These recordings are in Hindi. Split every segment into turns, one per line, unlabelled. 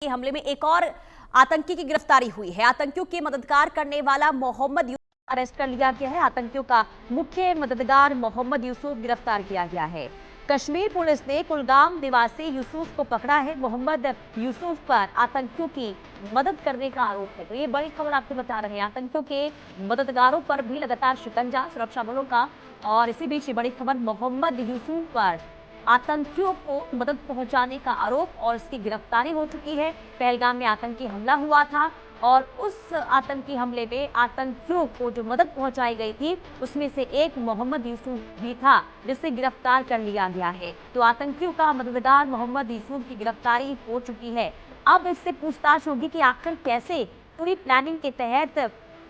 हमले में एक और आतंकी की गिरफ्तारी हुई है। आतंकियों की मददगार करने वाला मोहम्मद यूसुफ अरेस्ट कर लिया गया है। आतंकियों का मुख्य मददगार मोहम्मद यूसुफ गिरफ्तार किया गया है। कश्मीर पुलिस ने कुलगाम निवासी यूसुफ को पकड़ा है। मोहम्मद यूसुफ पर आतंकियों की मदद करने का आरोप है। तो ये बड़ी खबर आपको बता रहे हैं। आतंकियों के मददगारों पर भी लगातार शिकंजा सुरक्षा बलों का, और इसी बीच बड़ी खबर मोहम्मद यूसुफ पर आतंकियों को मदद पहुंचाने का आरोप और इसकी गिरफ्तारी हो चुकी है। पहलगाम में आतंकी हमला हुआ था और उस आतंकी हमले में आतंकियों को जो मदद पहुंचाई गई थी उसमें से एक मोहम्मद यूसुफ भी था, जिसे गिरफ्तार कर लिया गया है। तो आतंकियों का मददगार मोहम्मद यूसुफ की गिरफ्तारी हो चुकी है। अब इससे पूछताछ होगी कि आखिर कैसे पूरी प्लानिंग के तहत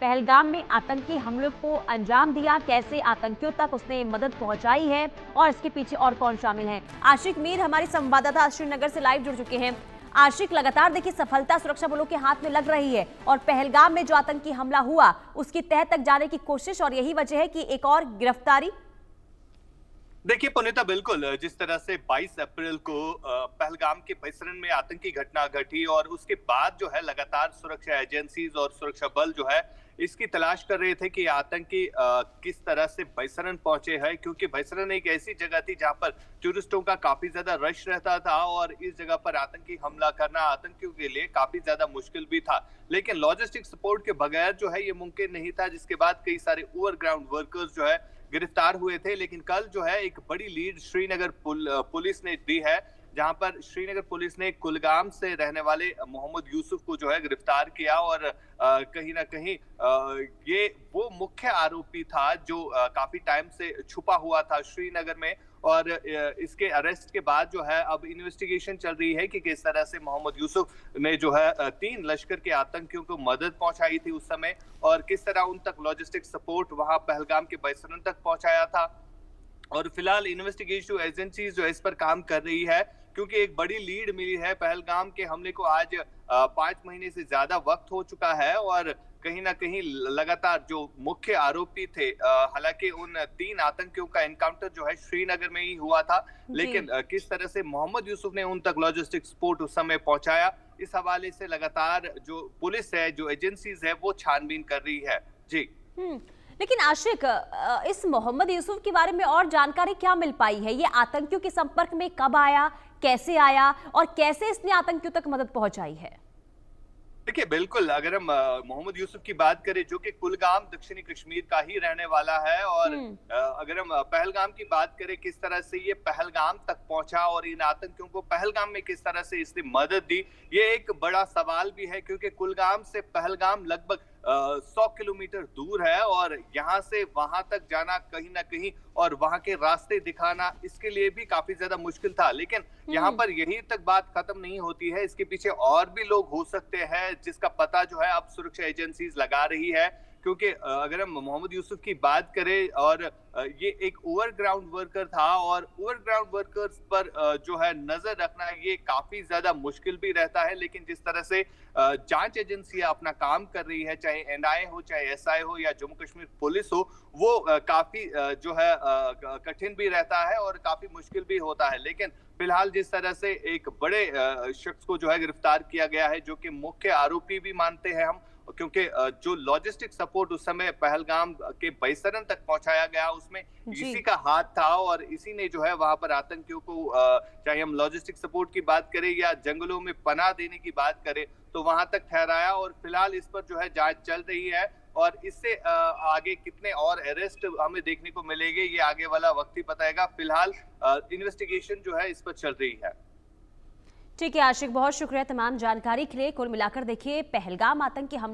पहलगाम में आतंकी हमलों को अंजाम दिया, कैसे आतंकियों तक उसने मदद पहुंचाई है और इसके पीछे और कौन शामिल है। आशिक मीर हमारे संवाददाता श्रीनगर से लाइव जुड़ चुके हैं। आशिक, लगातार देखिए सफलता सुरक्षा बलों के हाथ में लग रही है और पहलगाम में जो आतंकी हमला हुआ उसकी तह तक जाने की कोशिश, और यही वजह है कि एक और गिरफ्तारी।
देखिए पुनीता, बिल्कुल जिस तरह से 22 अप्रैल को पहलगाम के परिसर में आतंकी घटना घटी और उसके बाद जो है लगातार सुरक्षा एजेंसीज और सुरक्षा बल जो है इसकी तलाश कर रहे थे कि आतंकी किस तरह से बैसरन पहुंचे हैं, क्योंकि बैसरन एक ऐसी जगह थी जहां पर टूरिस्टों का काफी ज्यादा रश रहता था और इस जगह पर आतंकी हमला करना आतंकियों के लिए काफी ज्यादा मुश्किल भी था। लेकिन लॉजिस्टिक सपोर्ट के बगैर जो है ये मुमकिन नहीं था, जिसके बाद कई सारे ओवरग्राउंड वर्कर्स जो है गिरफ्तार हुए थे। लेकिन कल जो है एक बड़ी लीड श्रीनगर पुलिस ने दी है, जहां पर श्रीनगर पुलिस ने कुलगाम से रहने वाले मोहम्मद यूसुफ को जो है गिरफ्तार किया और कहीं ना कहीं ये वो मुख्य आरोपी था जो काफी टाइम से छुपा हुआ था श्रीनगर में। और इसके अरेस्ट के बाद जो है अब इन्वेस्टिगेशन चल रही है कि किस तरह से मोहम्मद यूसुफ ने जो है 3 लश्कर के आतंकियों को मदद पहुंचाई थी उस समय, और किस तरह उन तक लॉजिस्टिक सपोर्ट वहां पहलगाम के बैसरन तक पहुंचाया था। और फिलहाल इन्वेस्टिगेटिव एजेंसीज जो इस पर काम कर रही है, क्योंकि एक बड़ी लीड मिली है। पहलगाम के हमले को आज 5 महीने से ज्यादा वक्त हो चुका है और कहीं ना कहीं लगातार जो मुख्य आरोपी थे, हालांकि उन 3 आतंकियों का एनकाउंटर जो है श्रीनगर में ही हुआ था, लेकिन किस तरह से मोहम्मद यूसुफ ने उन तक लॉजिस्टिक सपोर्ट उस समय पहुंचाया, इस हवाले से लगातार जो पुलिस है, जो एजेंसीज है, वो छानबीन कर रही है। जी।
लेकिन आशिक, इस मोहम्मद यूसुफ के बारे में और जानकारी क्या मिल पाई है? ये आतंकियों के संपर्क में कब आया, कैसे आया और कैसे इसने आतंकियों तक मदद पहुंचाई है?
देखिए बिल्कुल, अगर हम मोहम्मद यूसुफ की बात करें जो कि कुलगाम दक्षिणी कश्मीर का ही रहने वाला है, और अगर हम पहलगाम की बात करें किस तरह से ये पहलगाम तक पहुंचा और इन आतंकियों को पहलगाम में किस तरह से इसने मदद दी, ये एक बड़ा सवाल भी है, क्योंकि कुलगाम से पहलगाम लगभग 100 किलोमीटर दूर है और यहाँ से वहां तक जाना कहीं ना कहीं और वहां के रास्ते दिखाना इसके लिए भी काफी ज्यादा मुश्किल था। लेकिन यहाँ पर यही तक बात खत्म नहीं होती है, इसके पीछे और भी लोग हो सकते हैं जिसका पता जो है अब सुरक्षा एजेंसीज लगा रही है। क्योंकि अगर हम मोहम्मद यूसुफ की बात करें, और ये एक ओवरग्राउंड वर्कर था और ओवरग्राउंड वर्कर्स पर जो है नजर रखना ये काफी ज्यादा मुश्किल भी रहता है। लेकिन जिस तरह से जांच एजेंसियां अपना काम कर रही है, चाहे एनआईए हो, चाहे एसआई हो या जम्मू कश्मीर पुलिस हो, वो काफी जो है कठिन भी रहता है और काफी मुश्किल भी होता है। लेकिन फिलहाल जिस तरह से एक बड़े शख्स को जो है गिरफ्तार किया गया है, जो कि मुख्य आरोपी भी मानते हैं हम, क्योंकि जो लॉजिस्टिक सपोर्ट उस समय पहलगाम के बैसरन तक पहुंचाया गया उसमें इसी का हाथ था और इसी ने जो है वहां पर आतंकियों को, चाहे हम लॉजिस्टिक सपोर्ट की बात करें या जंगलों में पनाह देने की बात करें, तो वहां तक ठहराया। और फिलहाल इस पर जो है जांच चल रही है और इससे आगे कितने और अरेस्ट हमें देखने को मिलेंगे ये आगे वाला वक्त ही बताएगा। फिलहाल इन्वेस्टिगेशन जो है इस पर चल रही है।
ठीक है आशिक, बहुत शुक्रिया तमाम जानकारी के लिए। कुल मिलाकर देखिए पहलगाम आतंकी हमले